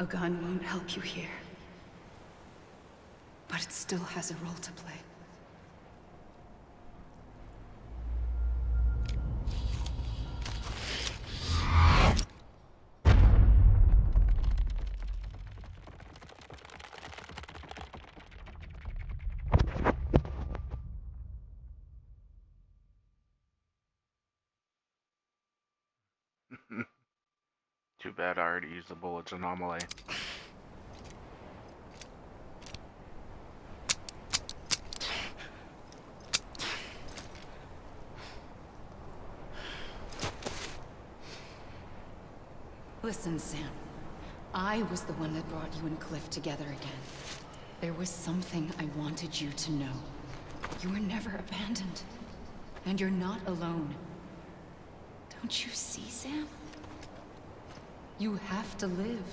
gun won't help you here. But it still has a role to play. Too bad I already used the bullets anomaly. Listen, Sam. I was the one that brought you and Cliff together again. There was something I wanted you to know. You were never abandoned. And you're not alone. Don't you see, Sam? You have to live.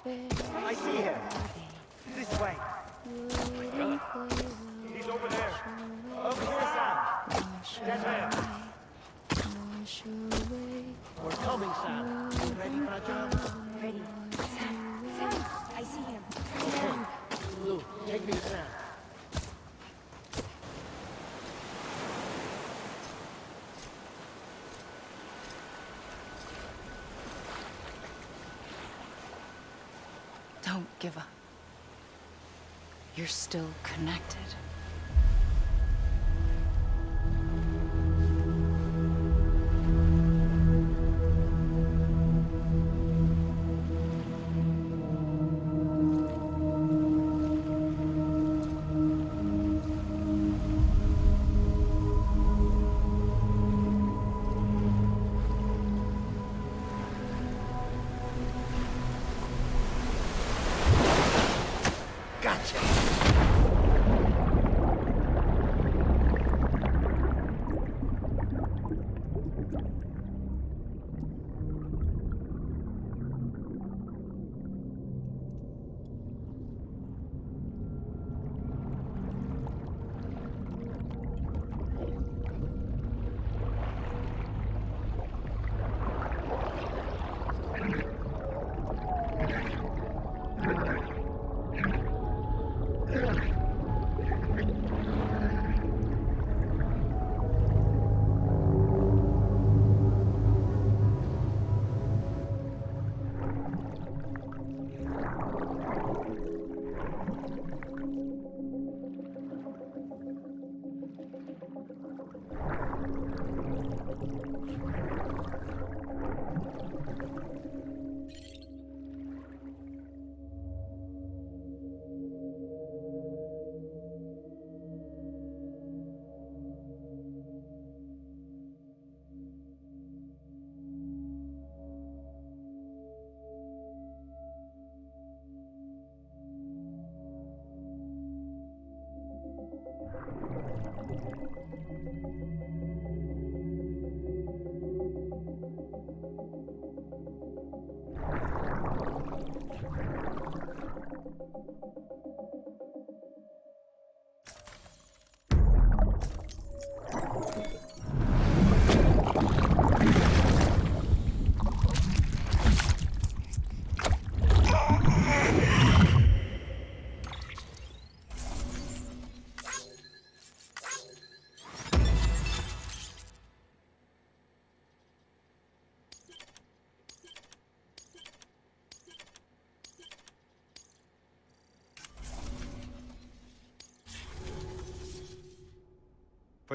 I see him. This way. Really? He's over there. Over here, Sam. Get there. We're coming, Sam. You ready for a job? Ready. Sam, I see him. Okay. Lou, take me to Sam. Don't give up. You're still connected. Gotcha.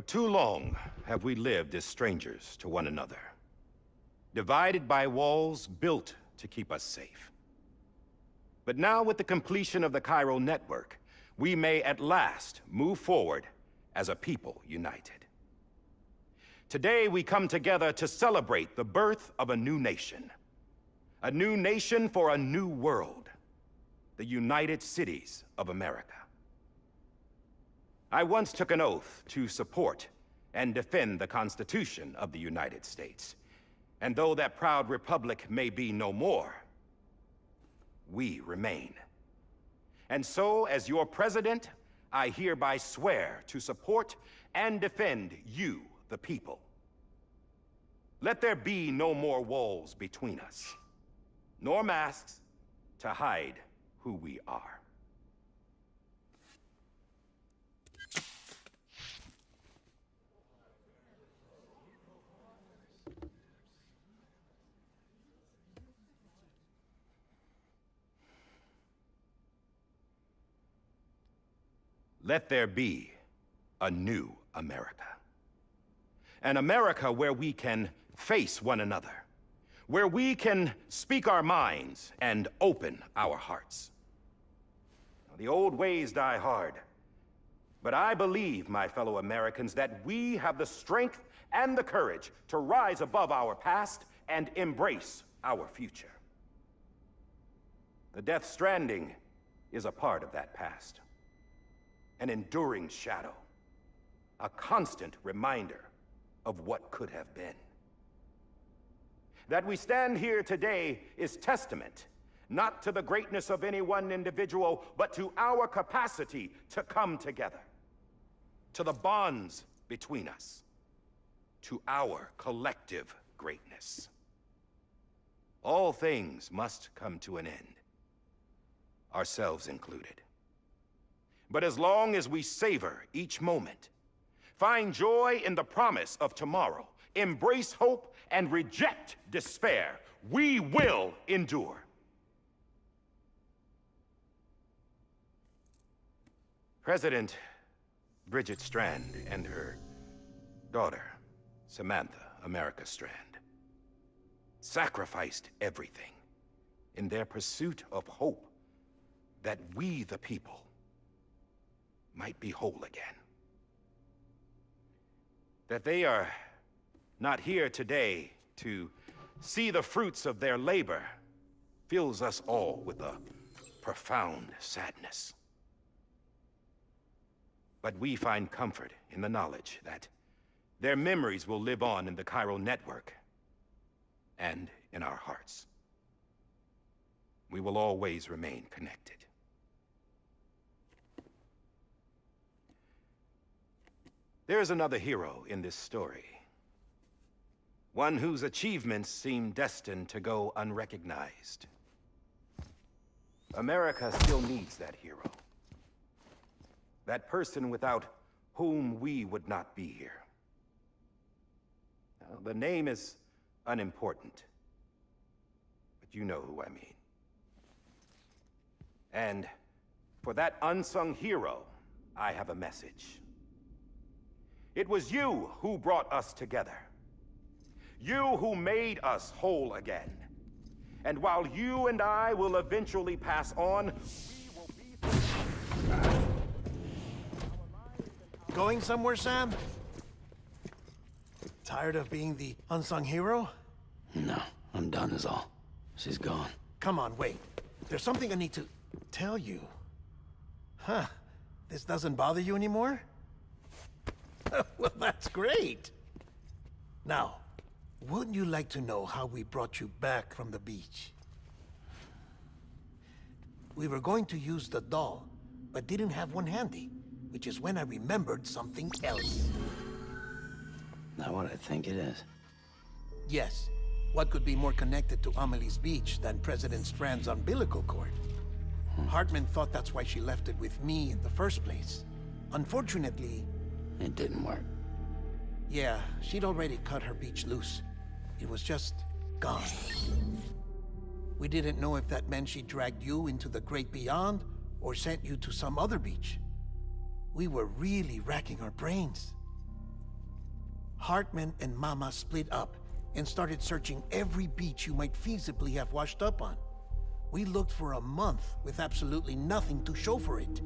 too long have we lived as strangers to one another, divided by walls built to keep us safe. But now, with the completion of the Chiral network, we may at last move forward as a people united. Today, we come together to celebrate the birth of a new nation. A new nation for a new world. The United Cities of America. I once took an oath to support and defend the Constitution of the United States. And though that proud republic may be no more, we remain. And so, as your president, I hereby swear to support and defend you, the people. Let there be no more walls between us, nor masks to hide who we are. Let there be a new America. An America where we can face one another, where we can speak our minds and open our hearts. Now, the old ways die hard, but I believe, my fellow Americans, that we have the strength and the courage to rise above our past and embrace our future. The Death Stranding is a part of that past. An enduring shadow, a constant reminder of what could have been. That we stand here today is testament, not to the greatness of any one individual, but to our capacity to come together, to the bonds between us, to our collective greatness. All things must come to an end, ourselves included. But as long as we savor each moment, find joy in the promise of tomorrow, embrace hope, and reject despair, we will endure. President Bridget Strand and her daughter, Samantha America Strand, sacrificed everything in their pursuit of hope that we, the people, might be whole again. That they are not here today to see the fruits of their labor fills us all with a profound sadness. But we find comfort in the knowledge that their memories will live on in the Chiral network and in our hearts. We will always remain connected. There is another hero in this story. One whose achievements seem destined to go unrecognized. America still needs that hero. That person without whom we would not be here. Now, the name is unimportant, but you know who I mean. And for that unsung hero, I have a message. It was you who brought us together. You who made us whole again. And while you and I will eventually pass on, we will be... Going somewhere, Sam? Tired of being the unsung hero? No, I'm done is all. She's gone. Come on, wait. There's something I need to tell you. Huh. This doesn't bother you anymore? Well, that's great. Now, wouldn't you like to know how we brought you back from the beach? We were going to use the doll, but didn't have one handy, which is when I remembered something else. Not what I think it is. Yes. What could be more connected to Amelie's beach than President Strand's umbilical cord? Hartman thought that's why she left it with me in the first place. Unfortunately... It didn't work. Yeah, she'd already cut her beach loose. It was just gone. We didn't know if that meant she dragged you into the great beyond, or sent you to some other beach. We were really racking our brains. Hartman and Mama split up and started searching every beach you might feasibly have washed up on. We looked for a month with absolutely nothing to show for it.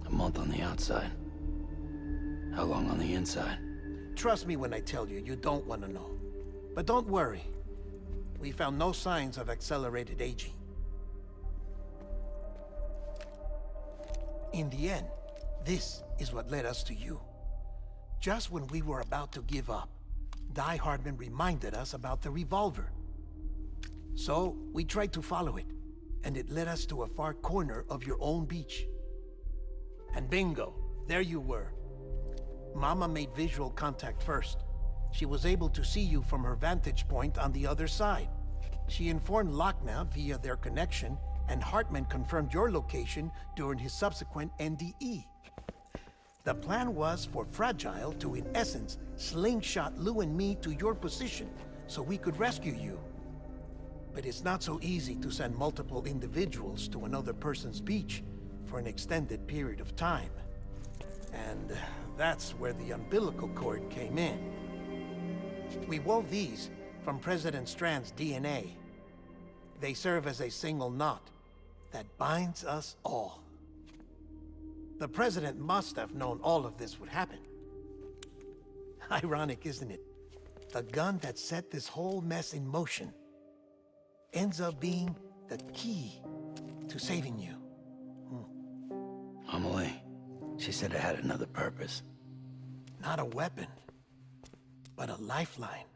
A month on the outside. How long on the inside? Trust me when I tell you, you don't want to know. But don't worry. We found no signs of accelerated aging. In the end, this is what led us to you. Just when we were about to give up, Die Hardman reminded us about the revolver. So, we tried to follow it, and it led us to a far corner of your own beach. And bingo, there you were. Mama made visual contact first. She was able to see you from her vantage point on the other side. She informed Lochner via their connection, and Hartman confirmed your location during his subsequent NDE. The plan was for Fragile to, in essence, slingshot Lou and me to your position so we could rescue you. But it's not so easy to send multiple individuals to another person's beach for an extended period of time. And that's where the umbilical cord came in. We wove these from President Strand's DNA. They serve as a single knot that binds us all. The President must have known all of this would happen. Ironic, isn't it? The gun that set this whole mess in motion ends up being the key to saving you. Amelie, she said it had another purpose. Not a weapon, but a lifeline.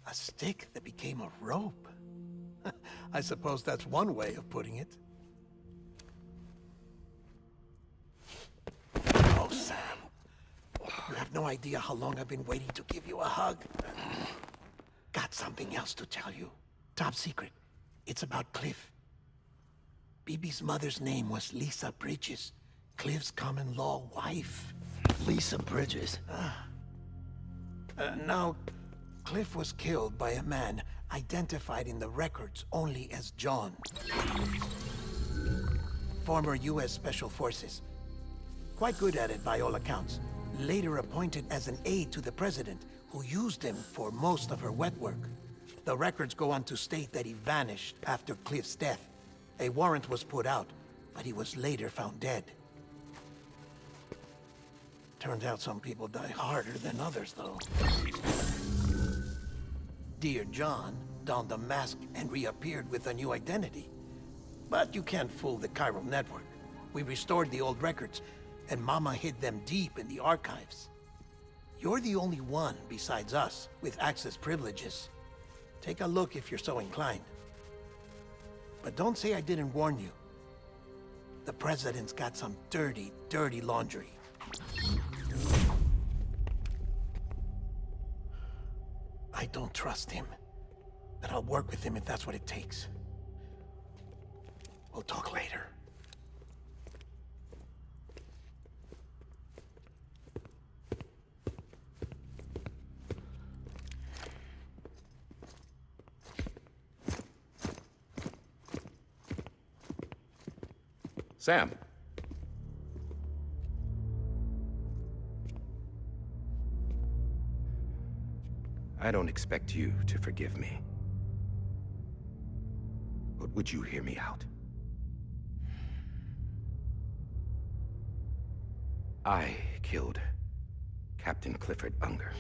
A stick that became a rope. I suppose that's one way of putting it. Oh, Sam. You have no idea how long I've been waiting to give you a hug. Got something else to tell you. Top secret. It's about Cliff. Bibi's mother's name was Lisa Bridges, Cliff's common-law wife. Lisa Bridges? Now, Cliff was killed by a man identified in the records only as John. Former U.S. Special Forces. Quite good at it by all accounts. Later appointed as an aide to the president, who used him for most of her wet work. The records go on to state that he vanished after Cliff's death. A warrant was put out, but he was later found dead. Turns out some people die harder than others, though. Dear John donned a mask and reappeared with a new identity. But you can't fool the chiral network. We restored the old records, and Mama hid them deep in the archives. You're the only one, besides us, with access privileges. Take a look if you're so inclined. But don't say I didn't warn you. The President's got some dirty, dirty laundry. I don't trust him, but I'll work with him if that's what it takes. We'll talk later. Sam. I don't expect you to forgive me. But would you hear me out? I killed Captain Clifford Unger.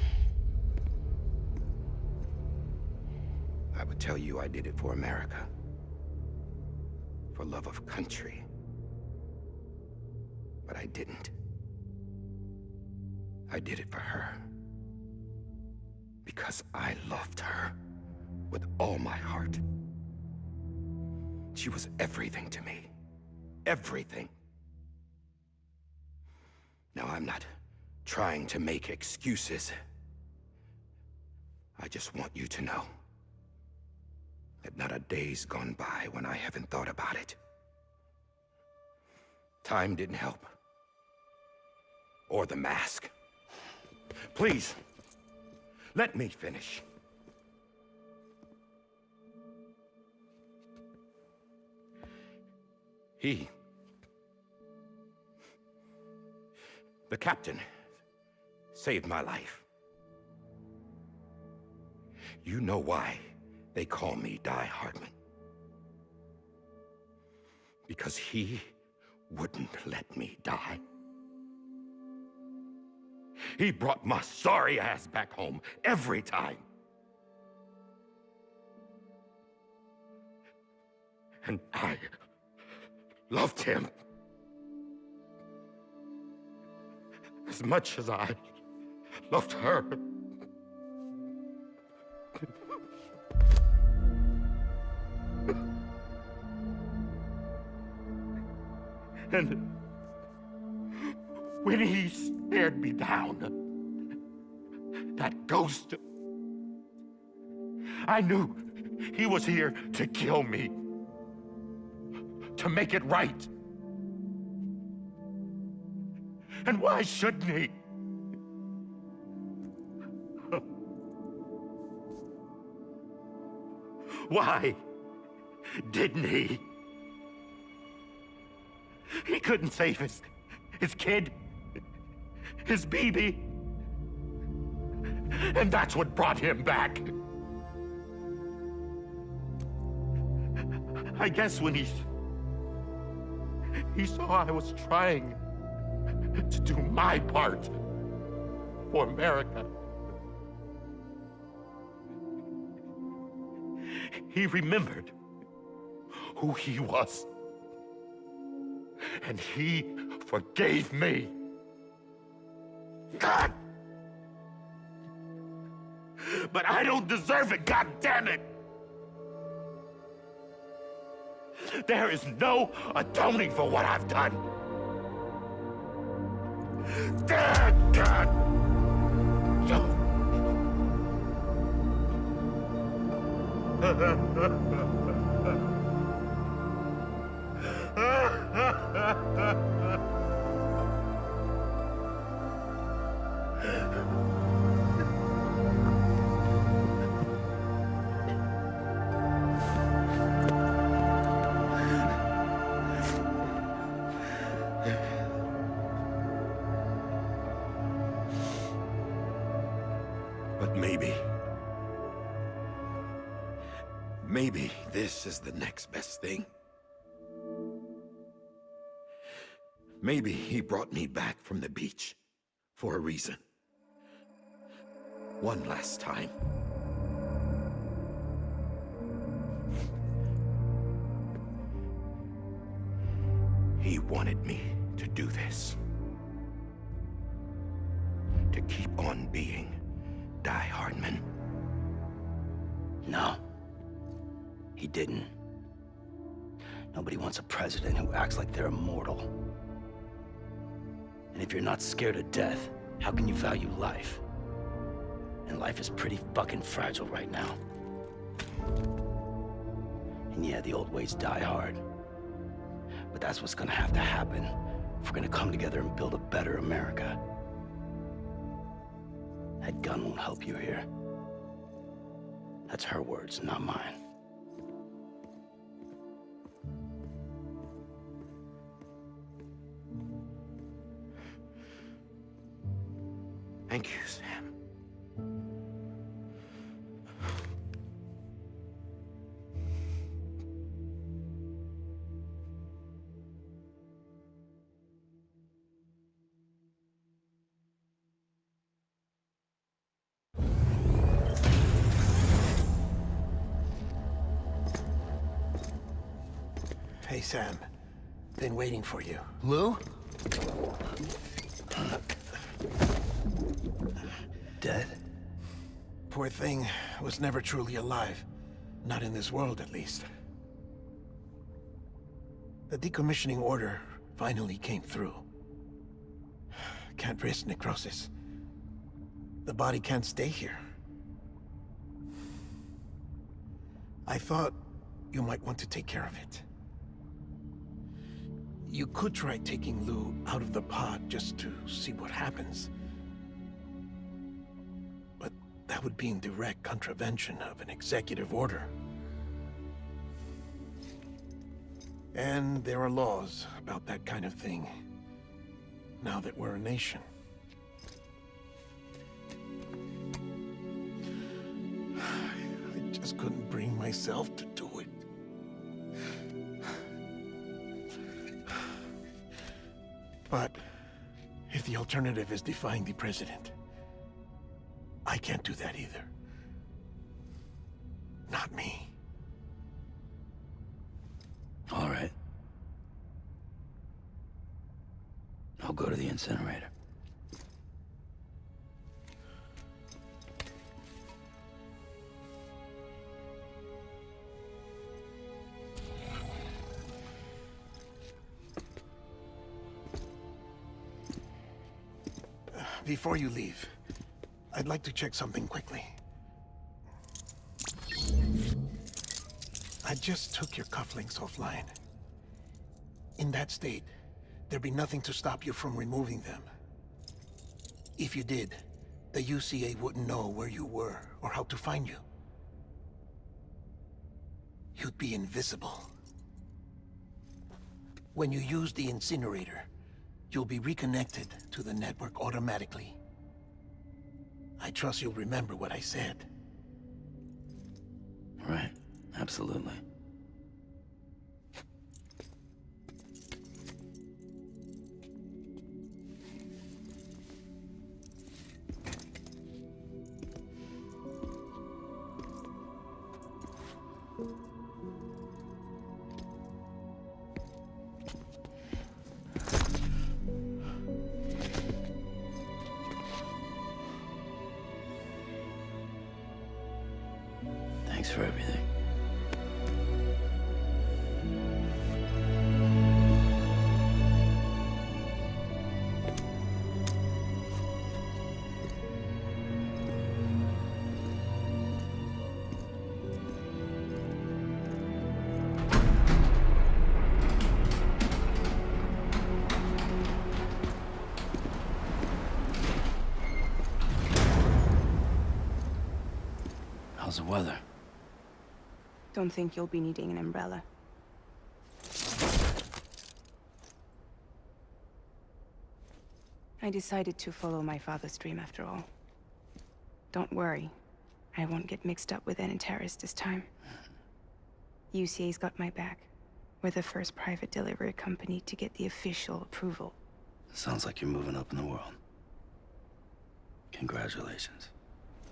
I would tell you I did it for America. For love of country. But I didn't. I did it for her. Because I loved her with all my heart. She was everything to me. Everything. Now, I'm not trying to make excuses. I just want you to know that not a day's gone by when I haven't thought about it. Time didn't help. Or the mask. Please, let me finish. The captain saved my life. You know why they call me Die Hardman? Because he wouldn't let me die. He brought my sorry ass back home every time. And I loved him as much as I loved her. And when he stared me down, that ghost, I knew he was here to kill me, to make it right. And why shouldn't he? Why didn't he? He couldn't save his kid, his baby. And that's what brought him back. I guess when he saw I was trying to do my part for America, he remembered who he was. And he forgave me. God! But I don't deserve it, God damn it! There is no atoning for what I've done. God! But maybe this is the next best thing. Maybe he brought me back from the beach for a reason. One last time. He wanted me to do this. To keep on being Die Hardman. No. He didn't. Nobody wants a president who acts like they're immortal. And if you're not scared of death, how can you value life? And life is pretty fucking fragile right now. And yeah, the old ways die hard. But that's what's gonna have to happen if we're gonna come together and build a better America. That gun won't help you here. That's her words, not mine. Thank you, Sam. Hey, Sam. Been waiting for you. Lou? Dead? Poor thing was never truly alive. Not in this world, at least. The decommissioning order finally came through. Can't risk necrosis. The body can't stay here. I thought you might want to take care of it. You could try taking Lou out of the pod just to see what happens. But that would be in direct contravention of an executive order. And there are laws about that kind of thing, now that we're a nation. just couldn't bring myself to do it. But if the alternative is defying the president, I can't do that either. Not me. All right. I'll go to the incinerator. Before you leave, I'd like to check something quickly. I just took your cufflinks offline. In that state, there'd be nothing to stop you from removing them. If you did, the UCA wouldn't know where you were or how to find you. You'd be invisible. When you use the incinerator, you'll be reconnected to the network automatically. I trust you'll remember what I said. Right. Absolutely. Thanks for everything. How's the weather? Don't think you'll be needing an umbrella. I decided to follow my father's dream after all. Don't worry. I won't get mixed up with any terrorists this time. UCA's got my back. We're the first private delivery company to get the official approval. Sounds like you're moving up in the world. Congratulations.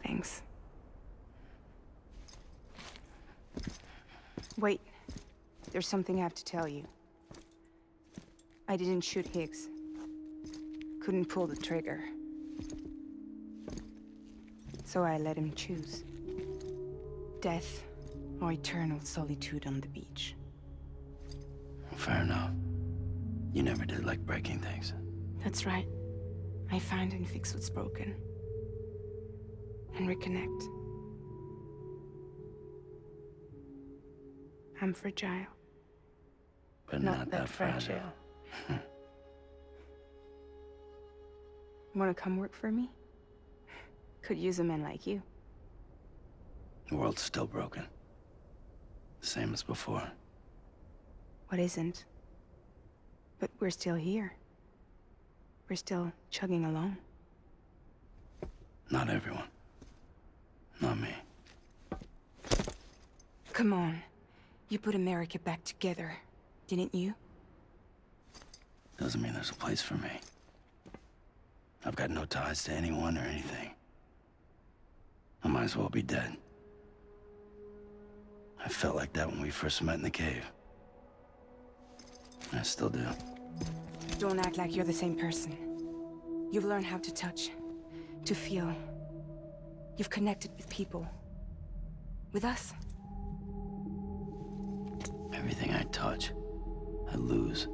Thanks. Wait. There's something I have to tell you. I didn't shoot Higgs. Couldn't pull the trigger. So I let him choose. Death or eternal solitude on the beach. Fair enough. You never did like breaking things. That's right. I find and fix what's broken. And reconnect. I'm fragile. But not that fragile. Wanna come work for me? Could use a man like you. The world's still broken. Same as before. What isn't? But we're still here. We're still chugging along. Not everyone. Not me. Come on. You put America back together, didn't you? Doesn't mean there's a place for me. I've got no ties to anyone or anything. I might as well be dead. I felt like that when we first met in the cave. I still do. Don't act like you're the same person. You've learned how to touch, to feel. You've connected with people. With us. Everything I touch, I lose.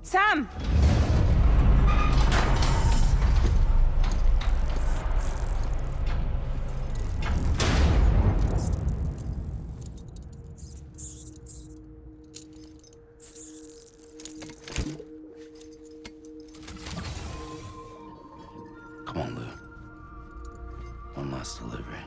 Sam! Come on, Lou. One last delivery.